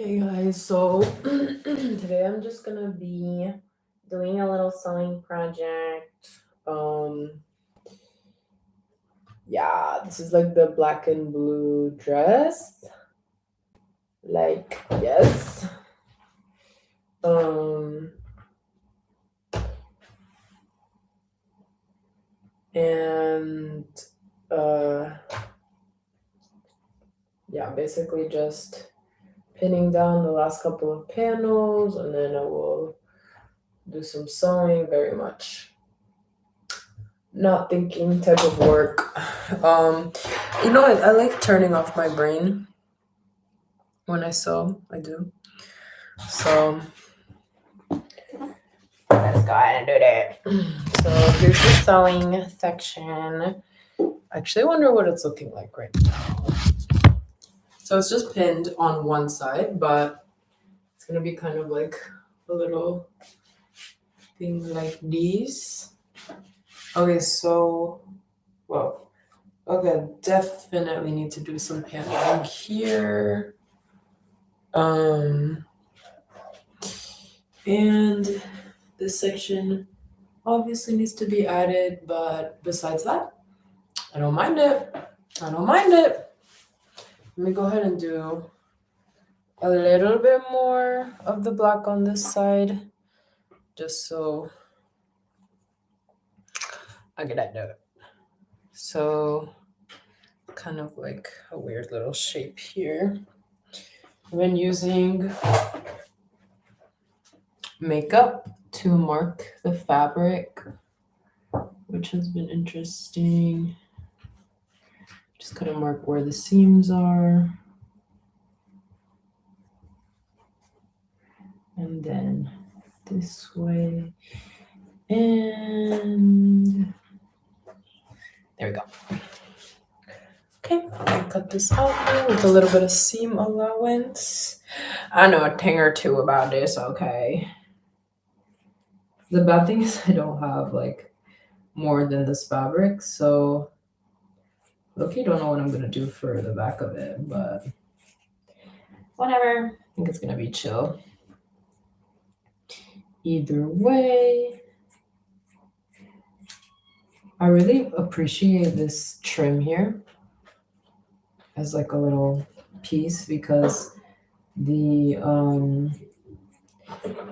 Hey guys, so today I'm just gonna be doing a little sewing project. Yeah, this is like the black and blue dress. Like, yes. Um, and uh, yeah, basically just pinning down the last couple of panels, and then I will do some sewing. Very much not thinking type of work. Um, I like turning off my brain when I sew. I do. So let's go ahead and do that. So here's the sewing section. I actually wonder what it's looking like right now. So it's just pinned on one side, but it's gonna be kind of like a little thing like these. Okay, so well, okay, definitely need to do some paneling here. Um, and this section obviously needs to be added, but besides that, I don't mind it. I don't mind it. Let me go ahead and do a little bit more of the black on this side, just so I get that done. So, kind of like a weird little shape here. I've been using makeup to mark the fabric, which has been interesting. Just kind of mark where the seams are. And then this way. And there we go. Okay, I'll cut this out here with a little bit of seam allowance. I know a thing or two about this, okay. The bad thing is I don't have like more than this fabric, so look, don't know what I'm gonna do for the back of it, but whatever. I think it's gonna be chill. Either way, I really appreciate this trim here as like a little piece because the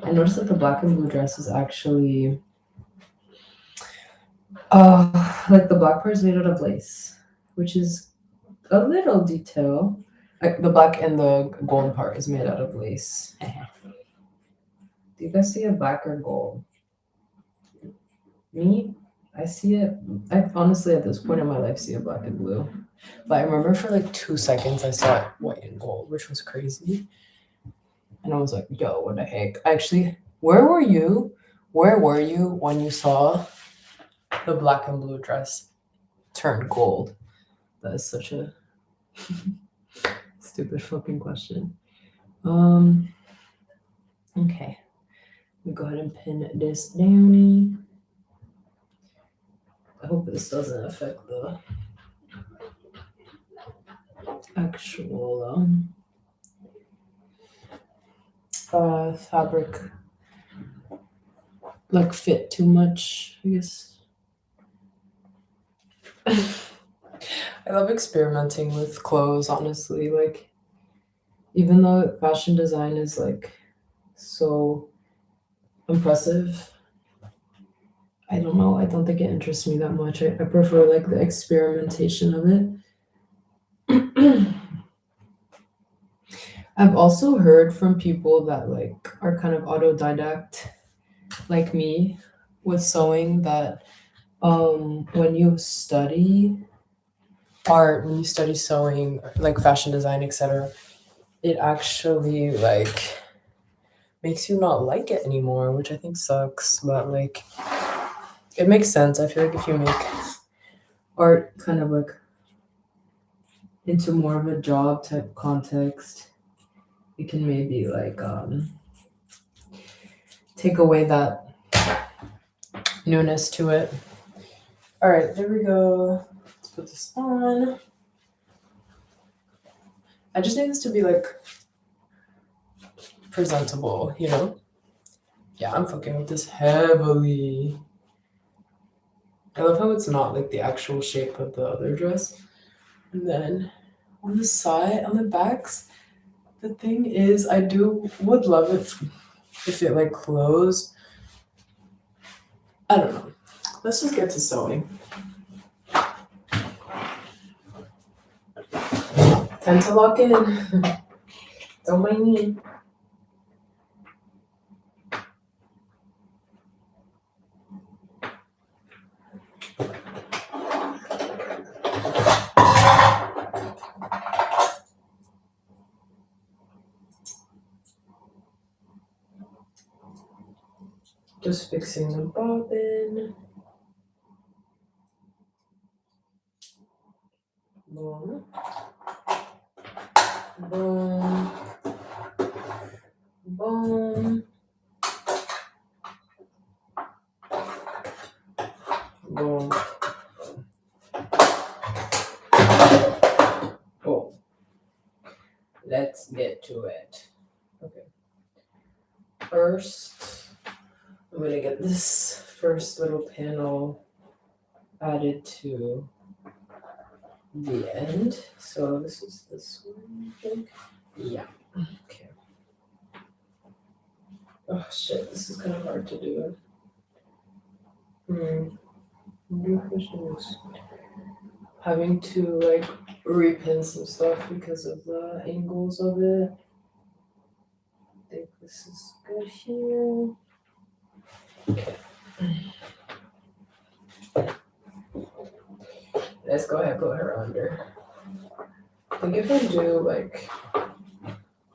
I noticed that the black and blue dress is actually like the black part is made out of lace, which is a little detail. Like the black and the gold part is made out of lace. Do you guys see a black or gold? Me, I see it. I honestly, at this point in my life, see a black and blue. But I remember for like 2 seconds, I saw it white and gold, which was crazy. And I was like, yo, what the heck? Actually, where were you? Where were you when you saw the black and blue dress turn gold? That is such a stupid fucking question. Okay. Let me go ahead and pin this down. I hope this doesn't affect the actual fabric like fit too much, I guess. I love experimenting with clothes, honestly. Like, even though fashion design is like so impressive, I don't know. I don't think it interests me that much. I prefer like the experimentation of it. I've also heard from people that like are kind of autodidact like me with sewing that when you study art, when you study sewing, like fashion design, etc., it actually like makes you not like it anymore, which I think sucks, but like it makes sense. I feel like if you make art kind of like into more of a job type context, it can maybe like take away that newness to it. All right, there we go. Let's put this on. I just need this to be like presentable, you know? Yeah, I'm fucking with this heavily. I love how it's not like the actual shape of the other dress. And then on the side, on the backs, the thing is, would love it if it like closed. I don't know. Let's just get to sewing. Time to lock in. Don't mind me. Just fixing the bobbin. Boom. Boom. Boom. Boom. Oh. Let's get to it. Okay. First, I'm gonna get this first little panel added to the end. So this is this one, I think. Yeah. Okay. Oh shit, this is kind of hard to do. New questions. Having to like repin some stuff because of the angles of it. I think this is good here. Okay. Let's go ahead and put her under. I think if I do like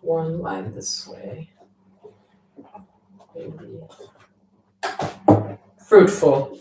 one line this way, maybe fruitful.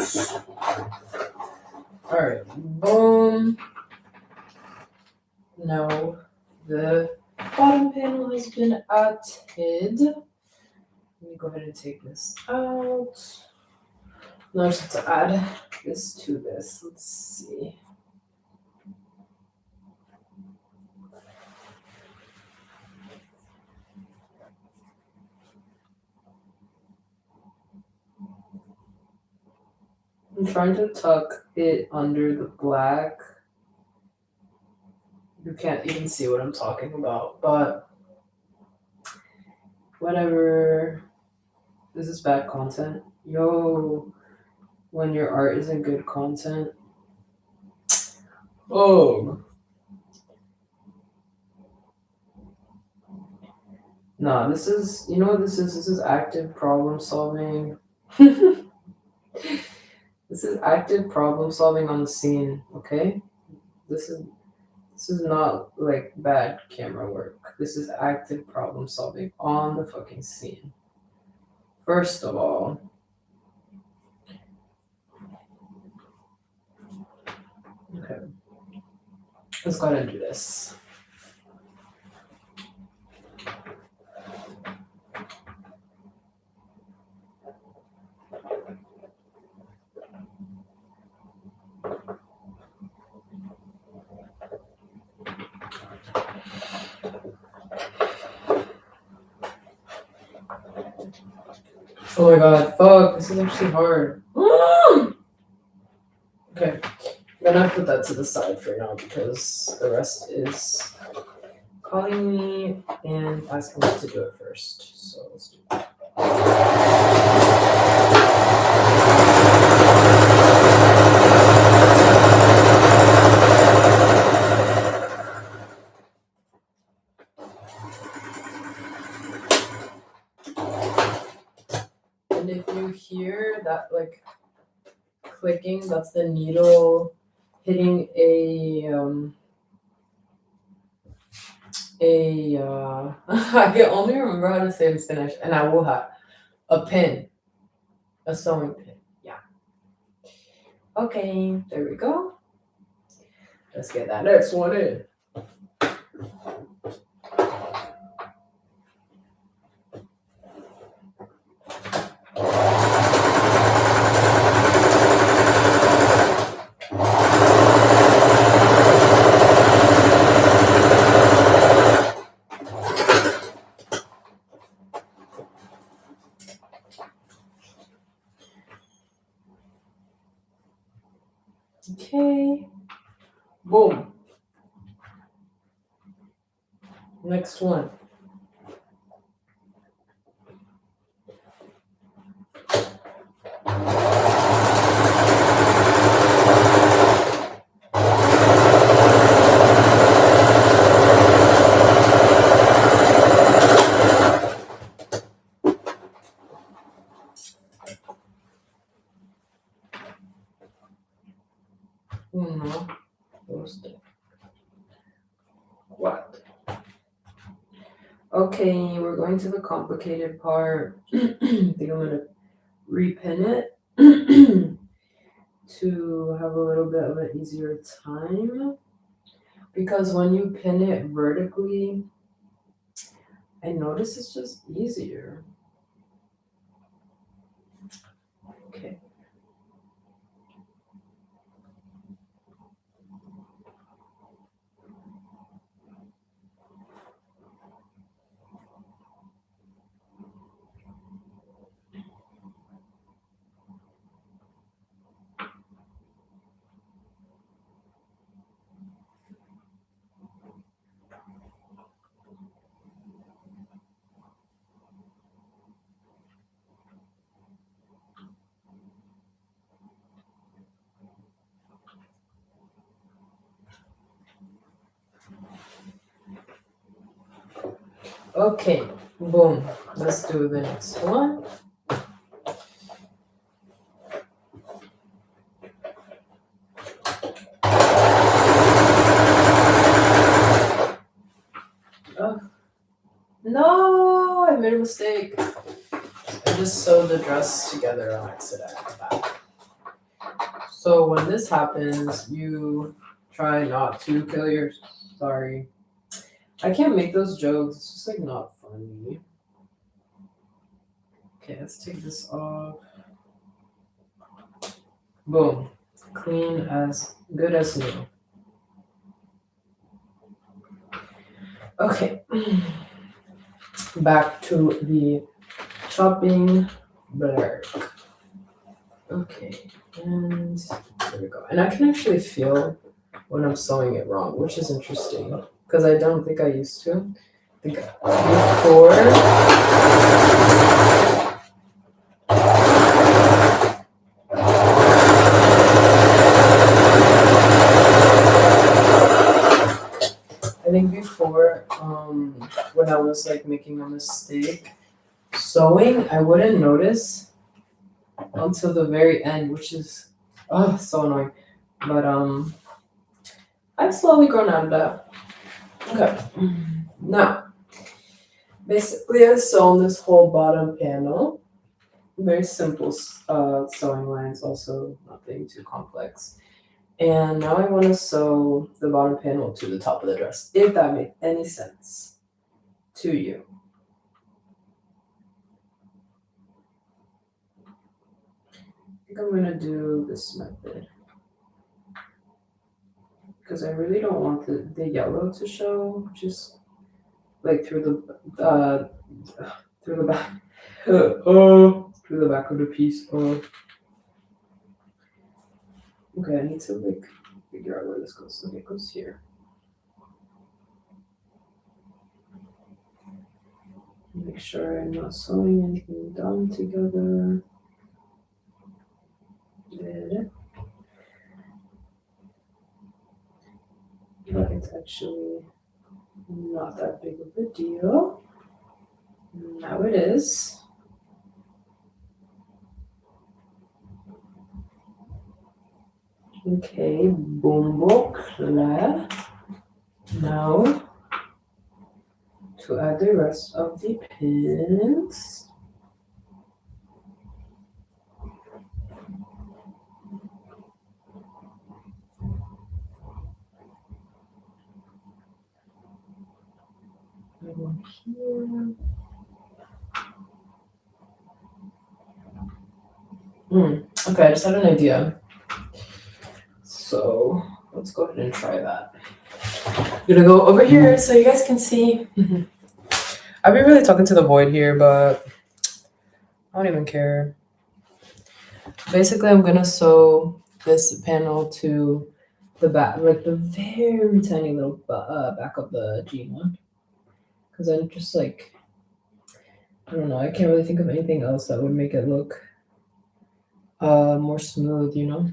Nice. All right, boom. Now the bottom panel has been added. Let me go ahead and take this out. Now I just have to add this to this. Let's see. I'm trying to tuck it under the black. You can't even see what I'm talking about, but whatever. This is bad content. Yo, when your art isn't good content. Oh. Nah, this is, you know what this is? This is active problem solving. This is active problem solving on the scene, okay? This is not like bad camera work. This is active problem solving on the fucking scene. First of all, okay, let's go ahead and do this. Oh my god, fuck, this is actually hard. Okay, I'm gonna put that to the side for now because the rest is calling me and asking me to do it first. So let's do that. And if you hear that like clicking, that's the needle hitting I can only remember how to say it in Spanish, and I will have a pin, a sewing pin. Yeah. Okay, there we go. Let's get that next one in. Okay. Boom. Next one. Uno, dos, tres. What? Okay, we're going to the complicated part. I think I'm gonna repin it to have a little bit of an easier time. Because when you pin it vertically, I notice it's just easier. Okay. Okay, boom. Let's do the next one. Oh. No, I made a mistake. I just sewed the dress together on accident. So when this happens, you try not to kill your. Sorry. I can't make those jokes. It's just like not funny. Okay, let's take this off. Boom. Clean as good as new. Okay. Back to the chopping block. Okay, and there we go. And I can actually feel when I'm sewing it wrong, which is interesting because I don't think I used to. I think before. I think before, when I was like making a mistake sewing, I wouldn't notice until the very end, which is so annoying. But I've slowly grown out of that. Okay, now basically I sewn this whole bottom panel. Very simple sewing lines, also nothing too complex. And now I want to sew the bottom panel to the top of the dress, if that makes any sense to you. I think I'm going to do this method because I really don't want the yellow to show, just like through the back, through the back of the piece. Okay, I need to like figure out where this goes. Okay, it goes here. Make sure I'm not sewing anything down together. There. But it's actually not that big of a deal. Now it is. Okay, bumbo clair. Now to add the rest of the pins. One here. Okay, I just had an idea. So let's go ahead and try that. I'm gonna go over here so you guys can see. I've been really talking to the void here, but I don't even care. Basically, I'm gonna sew this panel to the back, like the very tiny little back of the jean one. Because I'm just like, I don't know, I can't really think of anything else that would make it look more smooth, you know?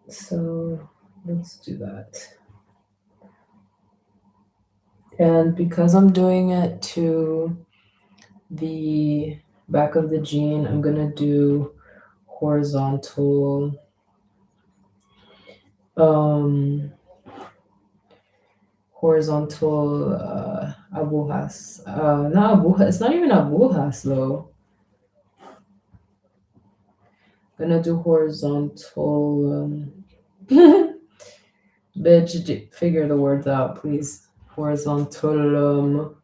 So let's do that. And because I'm doing it to the back of the jean, I'm gonna do horizontal abujas. Not abujas, it's not even abujas though. Gonna do horizontal bitch, figure the words out, please. Horizontal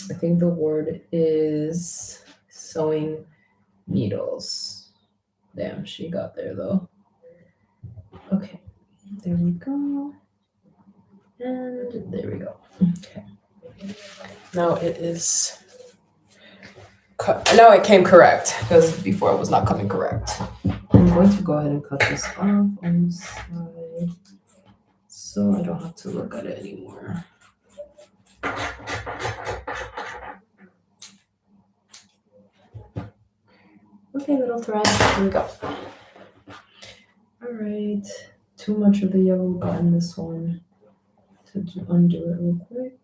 I think the word is sewing needles. Damn, she got there though. Okay, there we go. And there we go. Okay. Now it is. Now it came correct because before it was not coming correct. I'm going to go ahead and cut this off on the side so I don't have to look at it anymore. Okay, little thread. Here we go. All right. Too much of the yellow got in this one. To undo it real quick.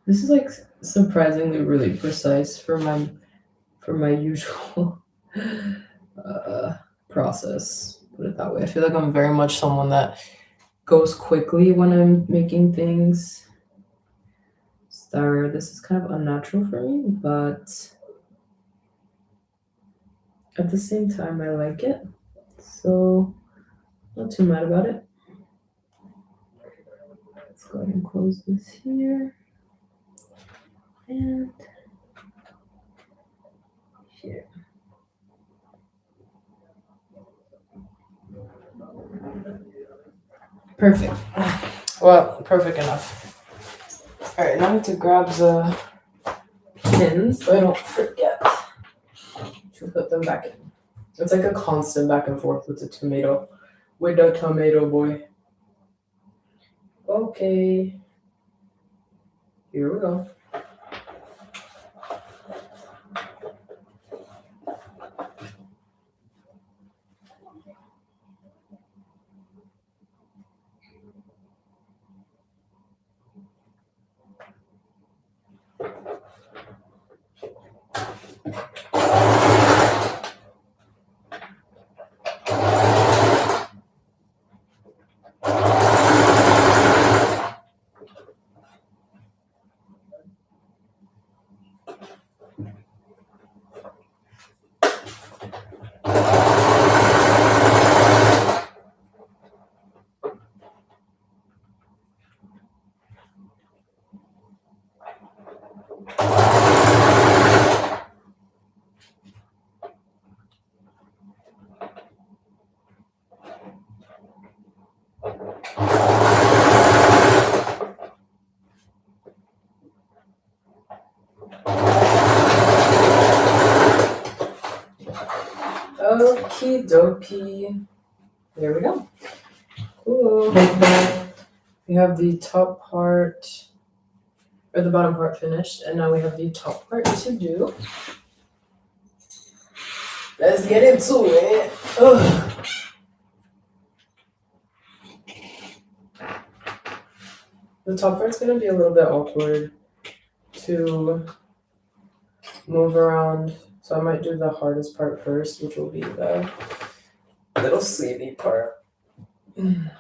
This is like surprisingly really precise for my usual process. Put it that way. I feel like I'm very much someone that goes quickly when I'm making things. So this is kind of unnatural for me, but at the same time I like it. So not too mad about it. Let's go ahead and close this here. And here. Perfect. Well, perfect enough. All right, now I need to grab the pins so I don't forget to put them back in. It's like a constant back and forth with the tomato boy. Okay. Here we go. Okie dokie. There we go. Cool. We have the top part, or the bottom part finished, and now we have the top part to do. Let's get into it. Ugh. The top part's gonna be a little bit awkward to move around, so I might do the hardest part first, which will be the little sleevey part. And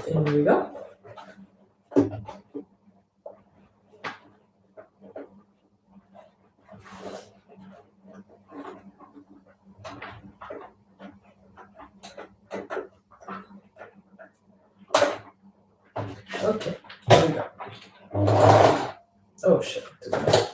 here we go. Okay, here we go. Oh shit. Okay.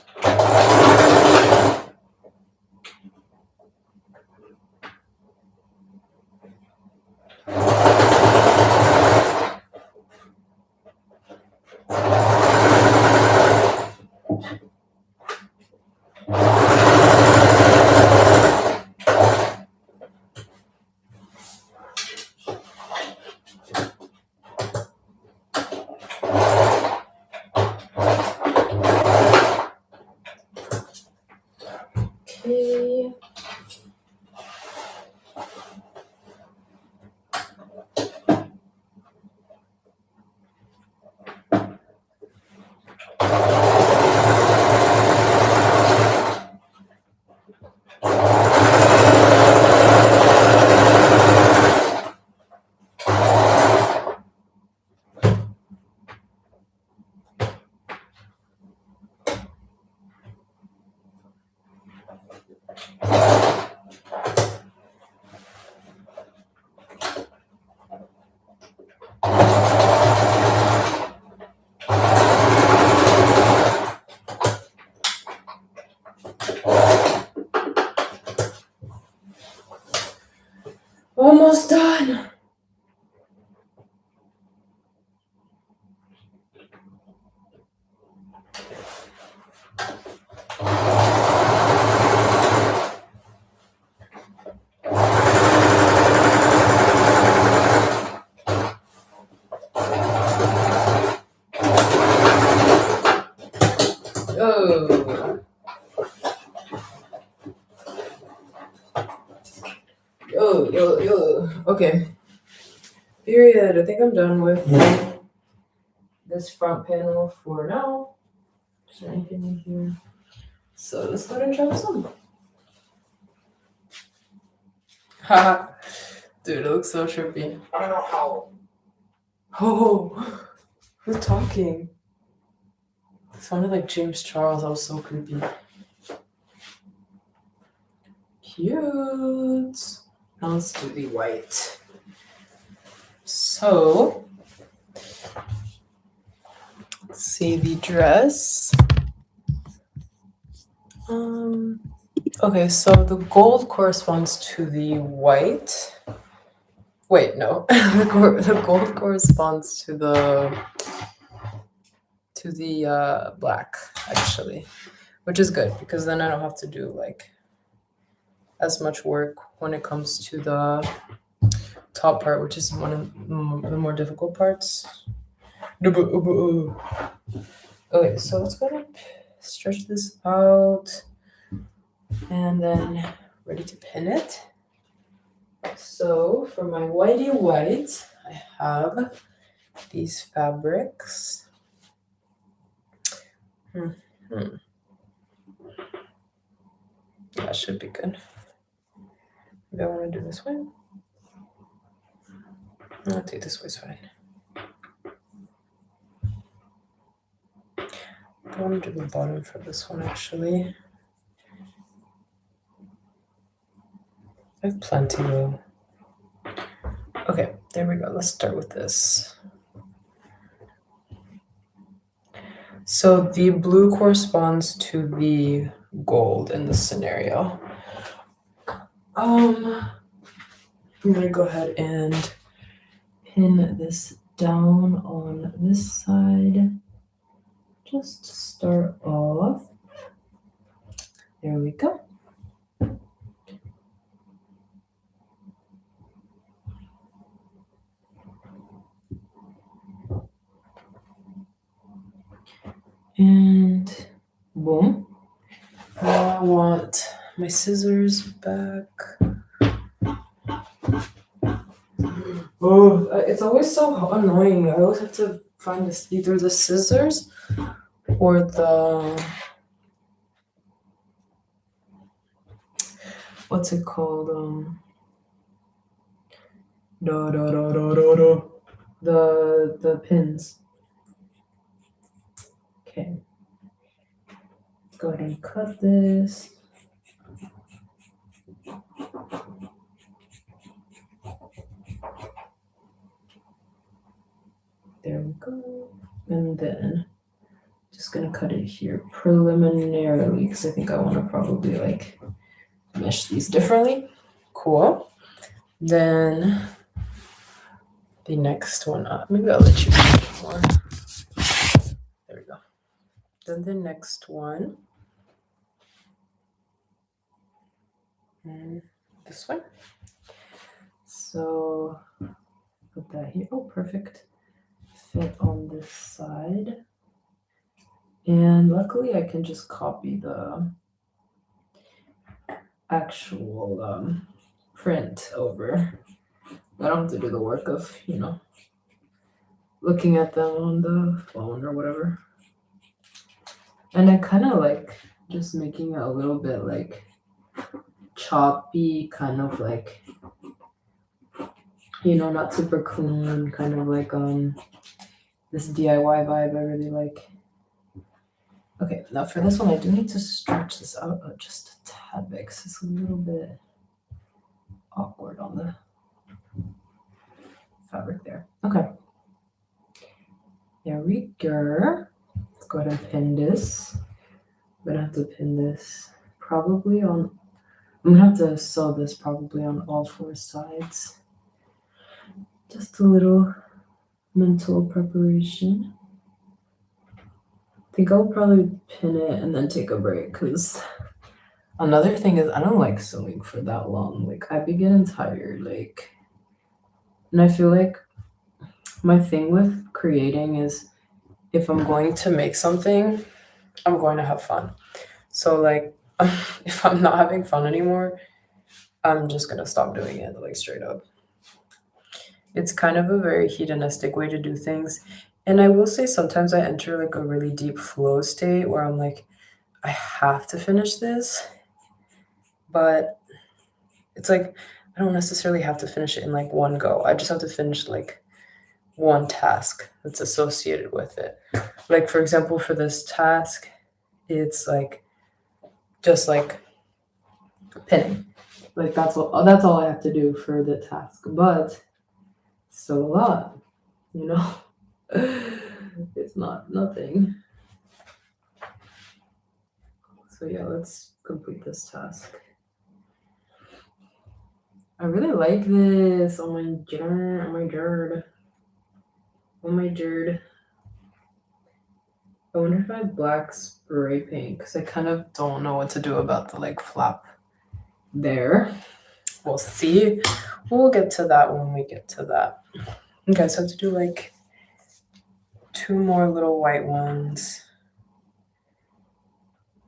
Almost done. Yo. Okay. Period. I think I'm done with this front panel for now. Is there anything in here? So let's go ahead and try this on. Haha. Dude, it looks so trippy. I don't know how. Oh, who's talking? It sounded like James Charles. That was so creepy. Cute. Now let's do the white. So, let's see the dress. Okay, so the gold corresponds to the white. Wait, no. The gold corresponds to the black, actually, which is good because then I don't have to do like as much work when it comes to the top part, which is one of the more difficult parts. Okay, so let's go ahead and stretch this out and then ready to pin it. So for my whitey white, I have these fabrics. That should be good. Maybe I want to do this one. I'll take this way, fine. I want to do the bottom for this one actually. I have plenty though. Okay, there we go. Let's start with this. So the blue corresponds to the gold in this scenario. I'm gonna go ahead and pin this down on this side, just to start off. There we go. And boom. Now I want my scissors back. Oh, it's always so annoying. I always have to find this, either the scissors or the, what's it called? The pins. Okay. Go ahead and cut this. There we go. And then just gonna cut it here preliminarily because I think I want to probably like mesh these differently. Cool. Then the next one up. Maybe I'll let you see more. There we go. Then the next one. And this one. So put that here. Oh, perfect. Fit on this side. And luckily I can just copy the actual print over. I don't have to do the work of, looking at them on the phone or whatever. And I kind of like just making it a little bit like choppy, kind of like, not super clean, kind of like this DIY vibe I really like. Okay, now for this one I do need to stretch this out just a tad bit because it's a little bit awkward on the fabric there. Okay. There we go. Let's go ahead and pin this. I'm gonna have to pin this probably on, I'm gonna have to sew this probably on all four sides. Just a little mental preparation. I think I'll probably pin it and then take a break because another thing is I don't like sewing for that long. Like I be getting tired, like, and I feel like my thing with creating is if I'm going to make something, I'm going to have fun. So like if I'm not having fun anymore, I'm just gonna stop doing it, like straight up. It's kind of a very hedonistic way to do things. And I will say sometimes I enter like a really deep flow state where I'm like, I have to finish this. But it's like I don't necessarily have to finish it in like one go. I just have to finish like one task that's associated with it. Like for example, for this task, it's like just like pinning. Like that's all I have to do for the task. But still a lot, It's not nothing. So yeah, let's complete this task. I really like this. Oh my god, oh my god. Oh my god. I wonder if I have black spray paint because I kind of don't know what to do about the like flap there. We'll see. We'll get to that when we get to that. Okay, so I have to do like 2 more little white ones.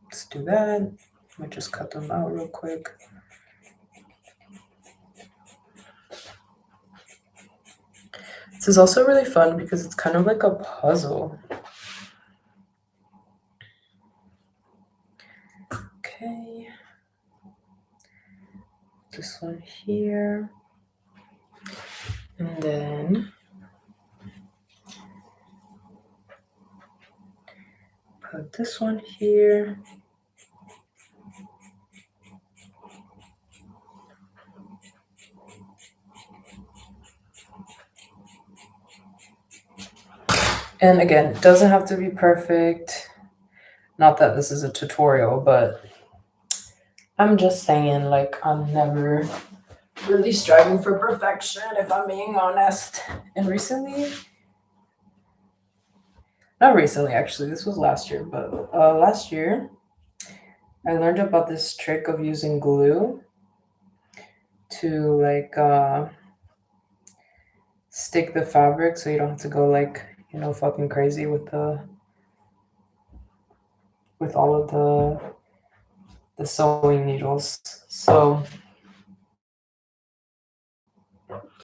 Let's do that. I might just cut them out real quick. This is also really fun because it's kind of like a puzzle. Okay. This one here. And then put this one here. And again, it doesn't have to be perfect. Not that this is a tutorial, but I'm just saying, like, I'm never really striving for perfection, if I'm being honest. And recently, not recently actually, this was last year, but last year I learned about this trick of using glue to like stick the fabric so you don't have to go like, fucking crazy with all of the sewing needles. So